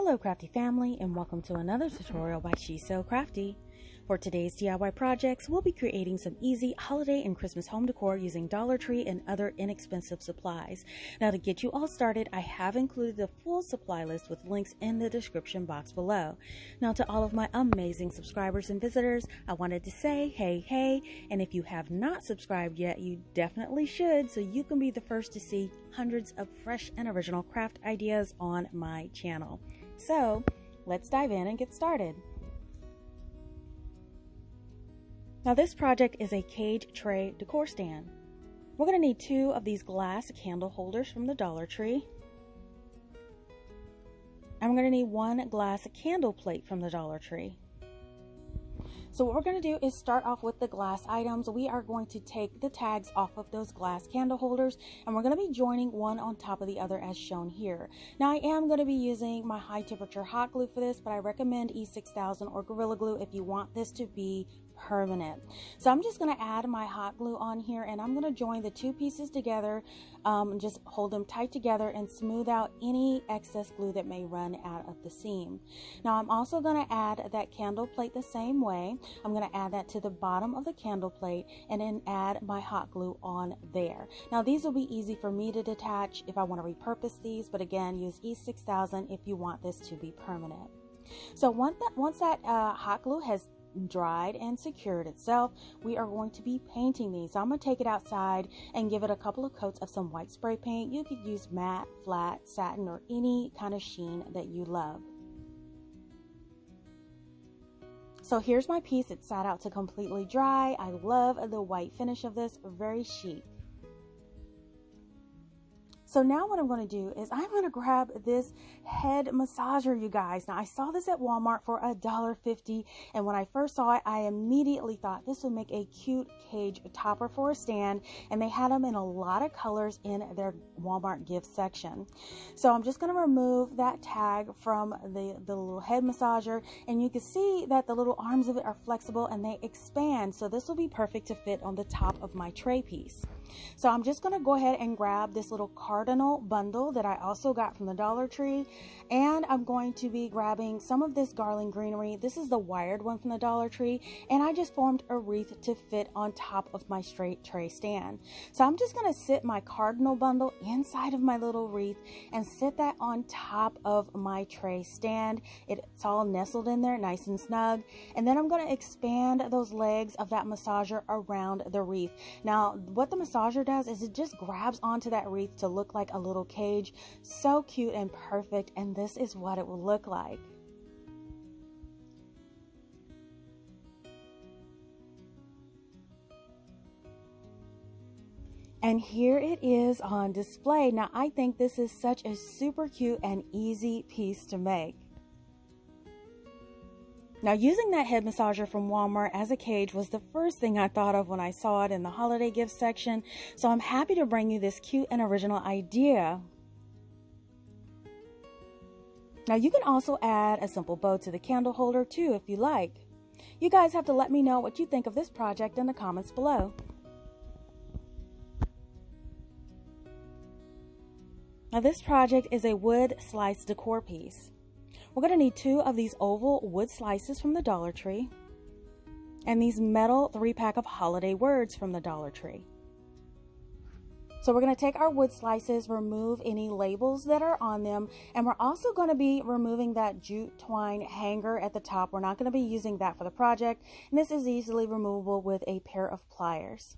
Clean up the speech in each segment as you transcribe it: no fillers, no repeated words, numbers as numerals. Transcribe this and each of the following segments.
Hello crafty family, and welcome to another tutorial by She's So Crafty. For today's DIY projects, we'll be creating some easy holiday and Christmas home decor using Dollar Tree and other inexpensive supplies. Now to get you all started, I have included the full supply list with links in the description box below. Now to all of my amazing subscribers and visitors, I wanted to say hey, and if you have not subscribed yet, you definitely should, so you can be the first to see hundreds of fresh and original craft ideas on my channel. So let's dive in and get started. Now this project is a cage tray decor stand. We're going to need 2 of these glass candle holders from the Dollar Tree. And we're going to need 1 glass candle plate from the Dollar Tree. So what we're going to do is start off with the glass items. We are going to take the tags off of those glass candle holders, and we're going to be joining one on top of the other as shown here. Now I am going to be using my high temperature hot glue for this, but I recommend E6000 or Gorilla Glue if you want this to be permanent. So I'm just going to add my hot glue on here, and I'm going to join the 2 pieces together and just hold them tight together and smooth out any excess glue that may run out of the seam. Now I'm also going to add that candle plate the same way. I'm going to add that to the bottom of the candle plate and then add my hot glue on there. Now these will be easy for me to detach if I want to repurpose these, but again, use E6000 if you want this to be permanent. So once that hot glue has dried and secured itself, we are going to be painting these. So I'm going to take it outside and give it a couple of coats of some white spray paint. You could use matte, flat, satin, or any kind of sheen that you love. So here's my piece. It's sat out to completely dry. I love the white finish of this, very chic. So now what I'm going to do is I'm going to grab this head massager, you guys. Now I saw this at Walmart for $1.50, and when I first saw it, I immediately thought this would make a cute cage topper for a stand, and they had them in a lot of colors in their Walmart gift section. So I'm just going to remove that tag from the little head massager, and you can see that the little arms of it are flexible and they expand, so this will be perfect to fit on the top of my tray piece. So I'm just going to go ahead and grab this little Cardinal bundle that I also got from the Dollar Tree, and I'm going to be grabbing some of this garland greenery. This is the wired one from the Dollar Tree, and I just formed a wreath to fit on top of my straight tray stand. So I'm just going to sit my Cardinal bundle inside of my little wreath and sit that on top of my tray stand. It's all nestled in there nice and snug, and then I'm going to expand those legs of that massager around the wreath. Now what the massager does is it just grabs onto that wreath to look like a little cage. So cute and perfect, and this is what it will look like. And here it is on display. Now I think this is such a super cute and easy piece to make. Now using that head massager from Walmart as a cage was the first thing I thought of when I saw it in the holiday gift section, so I'm happy to bring you this cute and original idea. Now you can also add a simple bow to the candle holder too if you like. You guys have to let me know what you think of this project in the comments below. Now this project is a wood slice decor piece. We're going to need 2 of these oval wood slices from the Dollar Tree and these metal 3-pack of holiday words from the Dollar Tree. So we're going to take our wood slices, remove any labels that are on them, and we're also going to be removing that jute twine hanger at the top. We're not going to be using that for the project, and this is easily removable with a pair of pliers.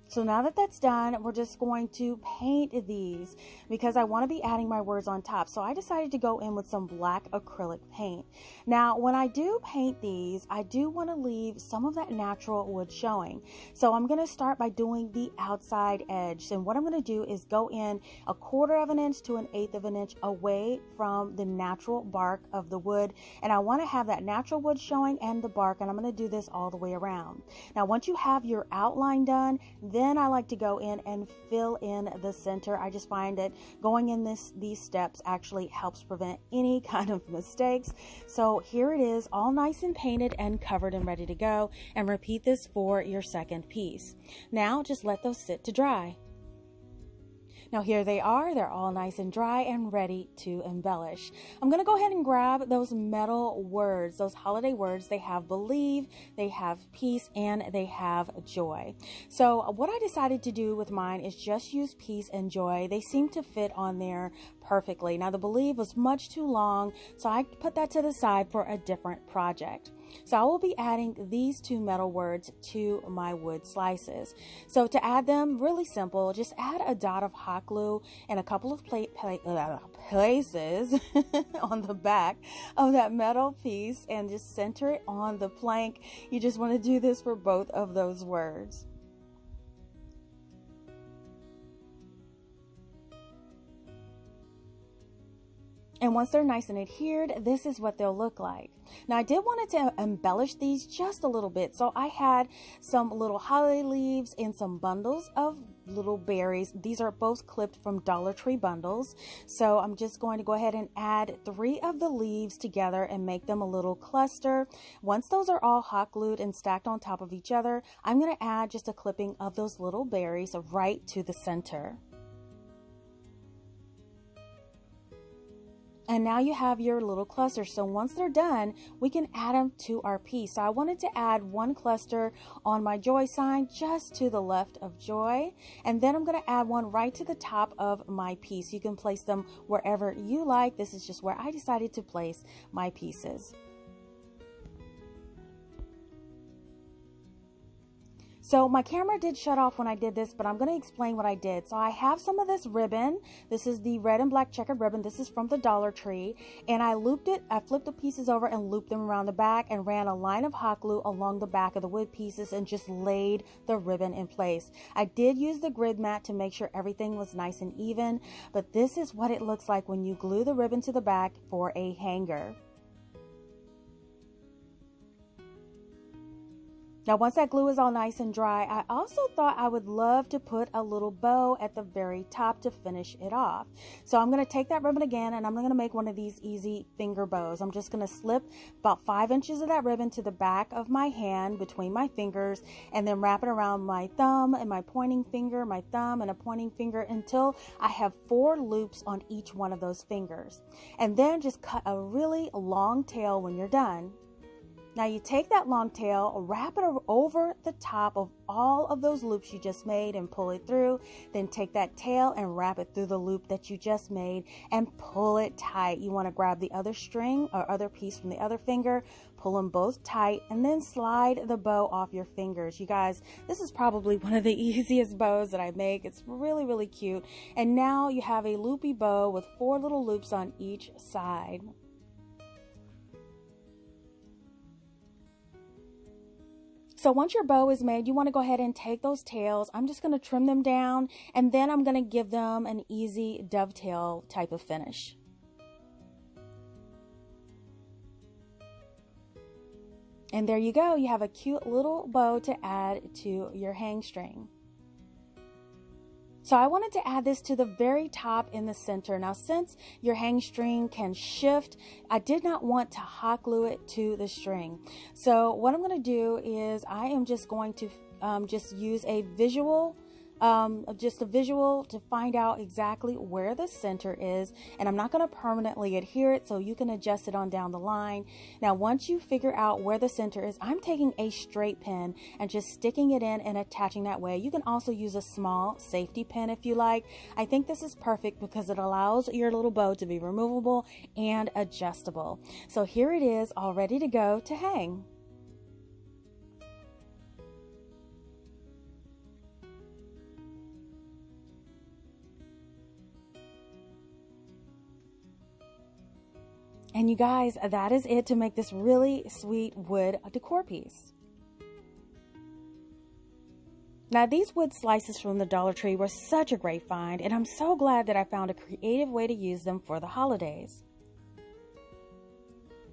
So now that that's done, we're just going to paint these because I want to be adding my words on top. So I decided to go in with some black acrylic paint. Now, when I do paint these, I do want to leave some of that natural wood showing. So I'm going to start by doing the outside edge. And what I'm going to do is go in 1/4 of an inch to 1/8 of an inch away from the natural bark of the wood. And I want to have that natural wood showing and the bark, and I'm going to do this all the way around. Now, once you have your outline done, then I like to go in and fill in the center. I just find that going in these steps actually helps prevent any kind of mistakes. So here it is, all nice and painted and covered and ready to go. And repeat this for your second piece. Now just let those sit to dry. Now here they are, they're all nice and dry and ready to embellish. I'm gonna go ahead and grab those metal words, those holiday words. They have believe, they have peace, and they have joy. So what I decided to do with mine is just use peace and joy. They seem to fit on there perfectly. Now the believe was much too long, so I put that to the side for a different project. So I will be adding these two metal words to my wood slices. So to add them, really simple, just add a dot of hot glue in a couple of places on the back of that metal piece and just center it on the plank. You just want to do this for both of those words. And once they're nice and adhered, this is what they'll look like. Now I did want to embellish these just a little bit. So I had some little holiday leaves and some bundles of little berries. These are both clipped from Dollar Tree bundles. So I'm just going to go ahead and add 3 of the leaves together and make them a little cluster. Once those are all hot glued and stacked on top of each other, I'm going to add just a clipping of those little berries right to the center. And now you have your little cluster. So once they're done, we can add them to our piece. So I wanted to add 1 cluster on my joy sign just to the left of joy. And then I'm going to add one right to the top of my piece. You can place them wherever you like. This is just where I decided to place my pieces. So my camera did shut off when I did this, but I'm going to explain what I did. So I have some of this ribbon. This is the red and black checkered ribbon. This is from the Dollar Tree. And I looped it. I flipped the pieces over and looped them around the back and ran a line of hot glue along the back of the wood pieces and just laid the ribbon in place. I did use the grid mat to make sure everything was nice and even, but this is what it looks like when you glue the ribbon to the back for a hanger. Now once that glue is all nice and dry, I also thought I would love to put a little bow at the very top to finish it off. So I'm going to take that ribbon again and I'm going to make one of these easy finger bows. I'm just going to slip about 5 inches of that ribbon to the back of my hand between my fingers and then wrap it around my thumb and my pointing finger, my thumb and a pointing finger until I have 4 loops on each one of those fingers. And then just cut a really long tail when you're done. Now you take that long tail, wrap it over the top of all of those loops you just made and pull it through. Then take that tail and wrap it through the loop that you just made and pull it tight. You want to grab the other string or other piece from the other finger, pull them both tight, and then slide the bow off your fingers. You guys, this is probably one of the easiest bows that I make. It's really, really cute. And now you have a loopy bow with 4 little loops on each side. So once your bow is made, you want to go ahead and take those tails. I'm just going to trim them down and then I'm going to give them an easy dovetail type of finish. And there you go. You have a cute little bow to add to your hang string. So I wanted to add this to the very top in the center. Now, since your hang string can shift, I did not want to hot glue it to the string. So what I'm going to do is I am just going to just use a visual to find out exactly where the center is, and I'm not going to permanently adhere it, so you can adjust it on down the line. Now once you figure out where the center is, I'm taking a straight pin and just sticking it in and attaching that way. You can also use a small safety pin if you like. I think this is perfect because it allows your little bow to be removable and adjustable. So here it is, all ready to go to hang. And you guys, that is it to make this really sweet wood decor piece. Now these wood slices from the Dollar Tree were such a great find, and I'm so glad that I found a creative way to use them for the holidays.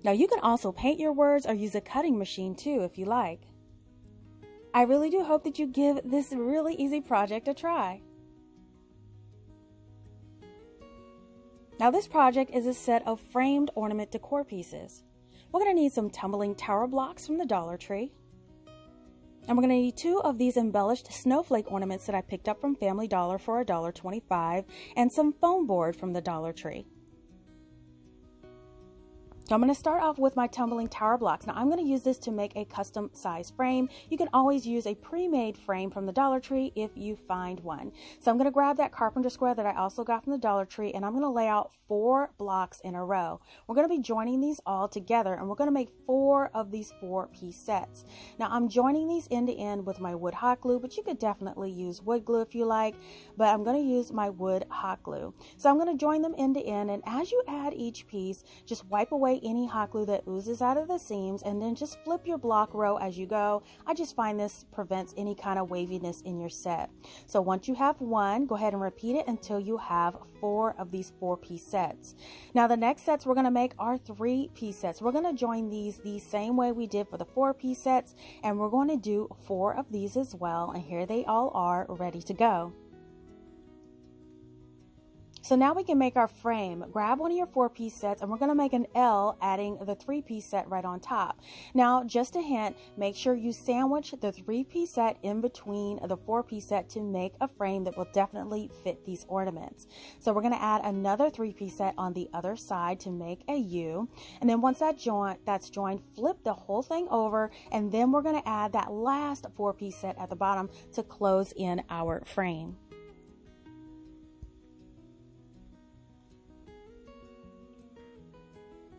Now you can also paint your words or use a cutting machine too if you like. I really do hope that you give this really easy project a try. Now this project is a set of framed ornament decor pieces. We're going to need some tumbling tower blocks from the Dollar Tree, And we're going to need 2 of these embellished snowflake ornaments that I picked up from Family Dollar for $1.25 and some foam board from the Dollar Tree. So I'm going to start off with my tumbling tower blocks. Now I'm going to use this to make a custom size frame. You can always use a pre-made frame from the Dollar Tree if you find one. So I'm going to grab that carpenter square that I also got from the Dollar Tree, and I'm going to lay out 4 blocks in a row. We're going to be joining these all together, and we're going to make 4 of these 4-piece sets. Now I'm joining these end to end with my wood hot glue, but you could definitely use wood glue if you like, but I'm going to use my wood hot glue. So I'm going to join them end to end, and as you add each piece, just wipe away any hot glue that oozes out of the seams, and then just flip your block row as you go. I just find this prevents any kind of waviness in your set. So once you have one, go ahead and repeat it until you have 4 of these 4-piece sets. Now the next sets we're going to make are 3-piece sets. We're going to join these the same way we did for the 4-piece sets, and we're going to do 4 of these as well, and here they all are ready to go. So now we can make our frame. Grab one of your 4-piece sets, and we're going to make an L, adding the 3-piece set right on top. Now, just a hint, make sure you sandwich the 3-piece set in between the 4-piece set to make a frame that will definitely fit these ornaments. So we're going to add another 3-piece set on the other side to make a U. And then once that's joined, flip the whole thing over, and then we're going to add that last 4-piece set at the bottom to close in our frame.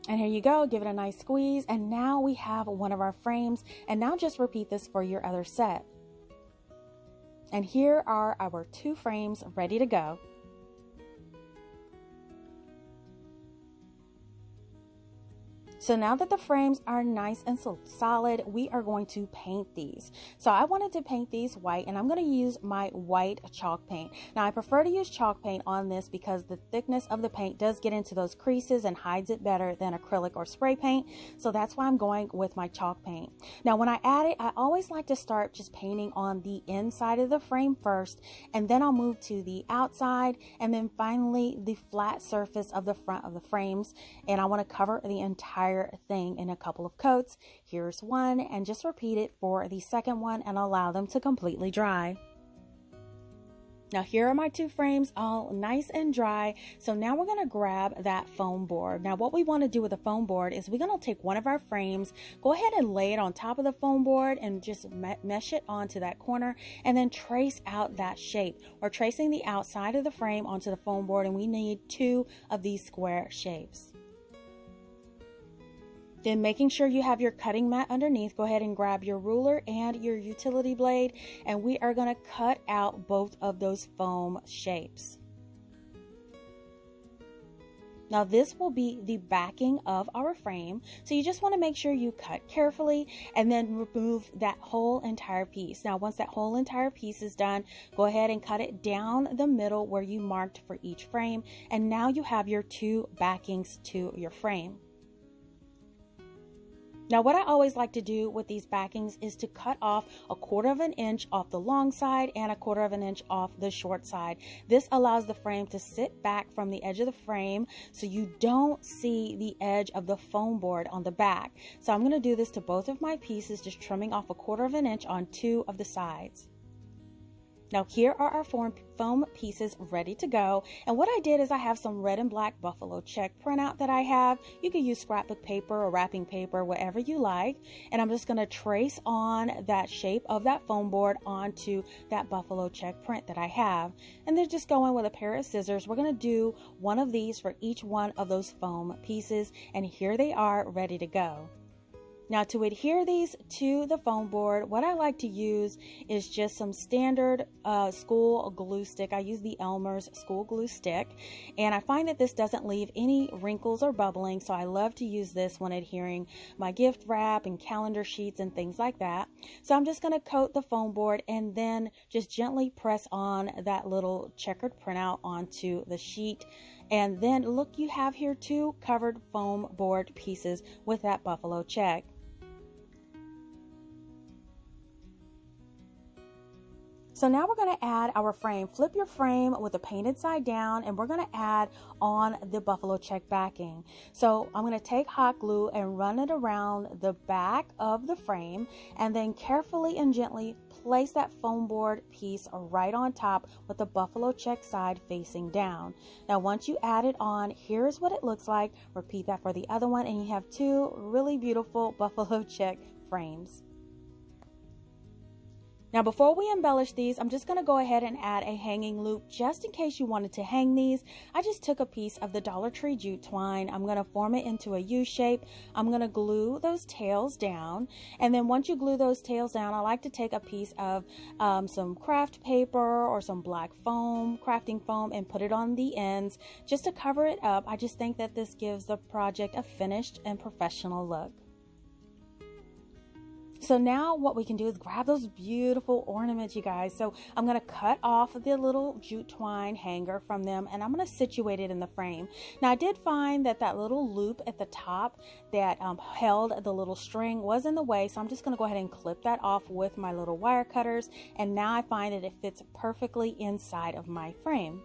And here you go, give it a nice squeeze, and now we have one of our frames. And now just repeat this for your other set. And here are our 2 frames ready to go. So now that the frames are nice and solid, we are going to paint these. So I wanted to paint these white, and I'm going to use my white chalk paint. Now I prefer to use chalk paint on this because the thickness of the paint does get into those creases and hides it better than acrylic or spray paint. So that's why I'm going with my chalk paint. Now when I add it, I always like to start just painting on the inside of the frame first, and then I'll move to the outside, and then finally the flat surface of the front of the frames. And I want to cover the entire thing in a couple of coats. Here's one, and just repeat it for the second one and allow them to completely dry. Now here are my 2 frames all nice and dry. So now we're going to grab that foam board. Now what we want to do with the foam board is we're going to take one of our frames, go ahead and lay it on top of the foam board and just mesh it onto that corner, and then trace out that shape. We're tracing the outside of the frame onto the foam board, and we need 2 of these square shapes. Then making sure you have your cutting mat underneath, go ahead and grab your ruler and your utility blade, and we are going to cut out both of those foam shapes. Now this will be the backing of our frame, so you just want to make sure you cut carefully and then remove that whole entire piece. Now once that whole entire piece is done, go ahead and cut it down the middle where you marked for each frame, and now you have your 2 backings to your frame. Now what I always like to do with these backings is to cut off 1/4 of an inch off the long side and 1/4 of an inch off the short side. This allows the frame to sit back from the edge of the frame so you don't see the edge of the foam board on the back. So I'm going to do this to both of my pieces, just trimming off 1/4 of an inch on 2 of the sides. Now here are our foam pieces ready to go, and what I did is I have some red and black buffalo check printout that I have. You can use scrapbook paper or wrapping paper, whatever you like, and I'm just going to trace on that shape of that foam board onto that buffalo check print that I have, and then just go in with a pair of scissors. We're going to do one of these for each one of those foam pieces, and here they are ready to go. Now to adhere these to the foam board, what I like to use is just some standard school glue stick. I use the Elmer's school glue stick, and I find that this doesn't leave any wrinkles or bubbling, so I love to use this when adhering my gift wrap and calendar sheets and things like that. So I'm just going to coat the foam board and then just gently press on that little checkered printout onto the sheet. And then look, you have here 2 covered foam board pieces with that buffalo check. So now we're going to add our frame. Flip your frame with the painted side down, and we're going to add on the buffalo check backing. So I'm going to take hot glue and run it around the back of the frame, and then carefully and gently place that foam board piece right on top with the buffalo check side facing down. Now once you add it on, here's what it looks like. Repeat that for the other one, and you have two really beautiful buffalo check frames. Now before we embellish these, I'm just going to go ahead and add a hanging loop just in case you wanted to hang these. I just took a piece of the Dollar Tree jute twine. I'm going to form it into a U shape. I'm going to glue those tails down, and then once you glue those tails down, I like to take a piece of some craft paper or some black foam, crafting foam, and put it on the ends just to cover it up. I just think that this gives the project a finished and professional look. So now what we can do is grab those beautiful ornaments, you guys. So I'm going to cut off the little jute twine hanger from them, and I'm going to situate it in the frame. Now I did find that that little loop at the top that held the little string was in the way, so I'm just going to go ahead and clip that off with my little wire cutters, and now I find that it fits perfectly inside of my frame.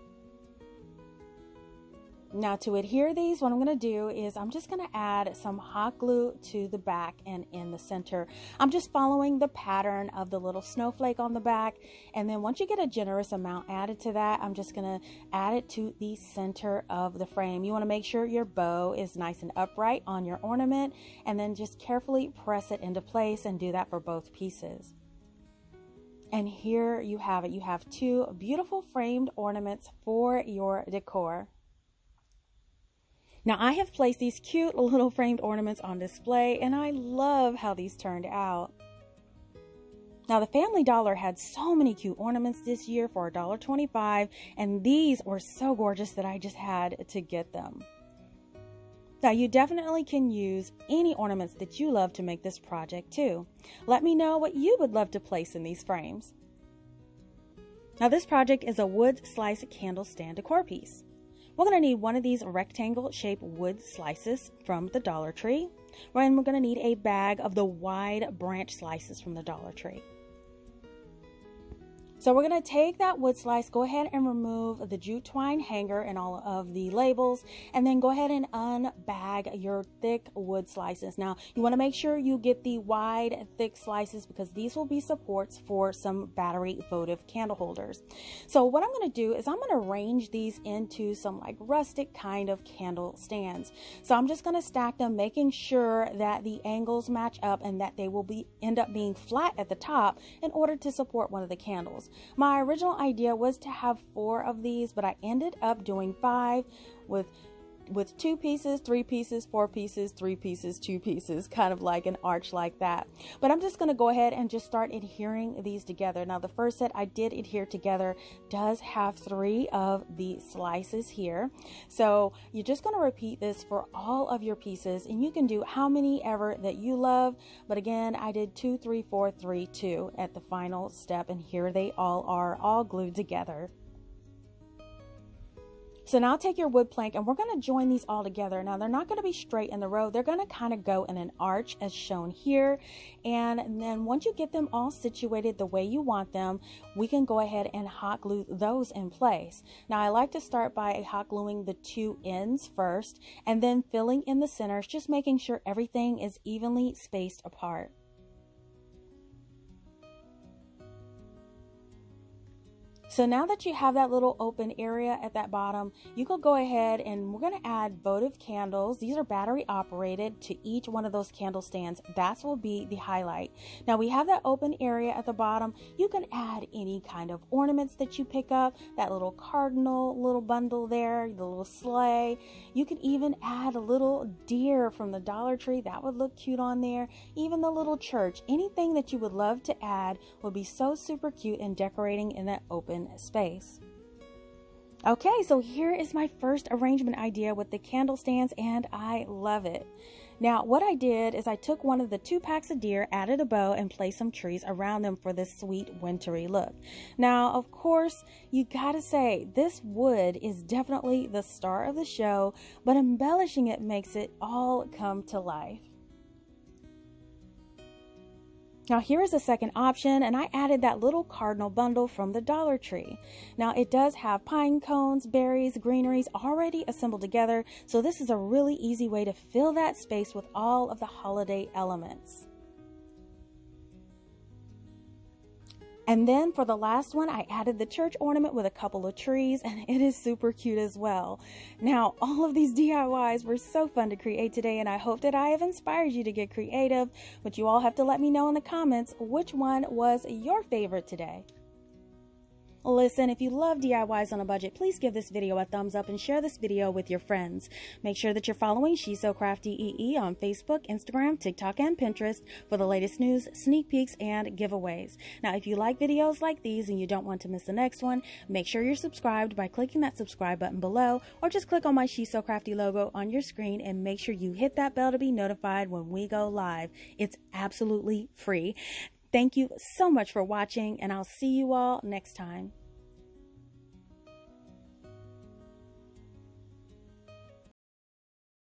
Now to adhere these, what I'm going to do is I'm just going to add some hot glue to the back and in the center. I'm just following the pattern of the little snowflake on the back, and then once you get a generous amount added to that, I'm just going to add it to the center of the frame. You want to make sure your bow is nice and upright on your ornament, and then just carefully press it into place, and do that for both pieces. And here you have it. You have two beautiful framed ornaments for your decor. Now I have placed these cute little framed ornaments on display, and I love how these turned out. Now the Family Dollar had so many cute ornaments this year for $1.25, and these were so gorgeous that I just had to get them. Now you definitely can use any ornaments that you love to make this project too. Let me know what you would love to place in these frames. Now this project is a wood slice candle stand decor piece. We're going to need one of these rectangle shaped wood slices from the Dollar Tree. And we're going to need a bag of the wide branch slices from the Dollar Tree. So we're going to take that wood slice, go ahead and remove the jute twine hanger and all of the labels, and then go ahead and unbag your thick wood slices. Now you want to make sure you get the wide thick slices, because these will be supports for some battery votive candle holders. So what I'm going to do is I'm going to arrange these into some like rustic kind of candle stands. So I'm just going to stack them, making sure that the angles match up and that they will end up being flat at the top in order to support one of the candles. My original idea was to have 4 of these, but I ended up doing 5 with 2 pieces, 3 pieces, 4 pieces, 3 pieces, 2 pieces, kind of like an arch like that. But I'm just going to go ahead and just start adhering these together. Now the first set I did adhere together does have 3 of the slices here. So you're just going to repeat this for all of your pieces, and you can do how many ever that you love. But again, I did 2, 3, 4, 3, 2 at the final step, and here they all are, all glued together. So now take your wood plank, and we're going to join these all together. Now they're not going to be straight in the row. They're going to kind of go in an arch as shown here. And then once you get them all situated the way you want them, we can go ahead and hot glue those in place. Now I like to start by hot gluing the 2 ends first, and then filling in the centers, just making sure everything is evenly spaced apart. So now that you have that little open area at that bottom, you can go ahead and we're going to add votive candles. These are battery operated to each one of those candle stands. That will be the highlight. Now we have that open area at the bottom. You can add any kind of ornaments that you pick up, that little cardinal little bundle there, the little sleigh. You can even add a little deer from the Dollar Tree. That would look cute on there. Even the little church. Anything that you would love to add would be so super cute in decorating in that open space. Okay, so here is my first arrangement idea with the candle stands, and I love it. Now what I did is I took one of the 2 packs of deer, added a bow, and placed some trees around them for this sweet wintry look. Now of course you gotta say this wood is definitely the star of the show, but embellishing it makes it all come to life. Now here is a second option, and I added that little cardinal bundle from the Dollar Tree. Now it does have pine cones, berries, greeneries already assembled together, so this is a really easy way to fill that space with all of the holiday elements. And then for the last one, I added the church ornament with a couple of trees, and it is super cute as well. Now, all of these DIYs were so fun to create today, and I hope that I have inspired you to get creative, but you all have to let me know in the comments which one was your favorite today. Listen, if you love DIYs on a budget, please give this video a thumbs up and share this video with your friends. Make sure that you're following She's So Crafty EE on Facebook, Instagram, TikTok, and Pinterest for the latest news, sneak peeks, and giveaways. Now, if you like videos like these and you don't want to miss the next one, make sure you're subscribed by clicking that subscribe button below, or just click on my She's So Crafty logo on your screen and make sure you hit that bell to be notified when we go live. It's absolutely free. Thank you so much for watching, and I'll see you all next time.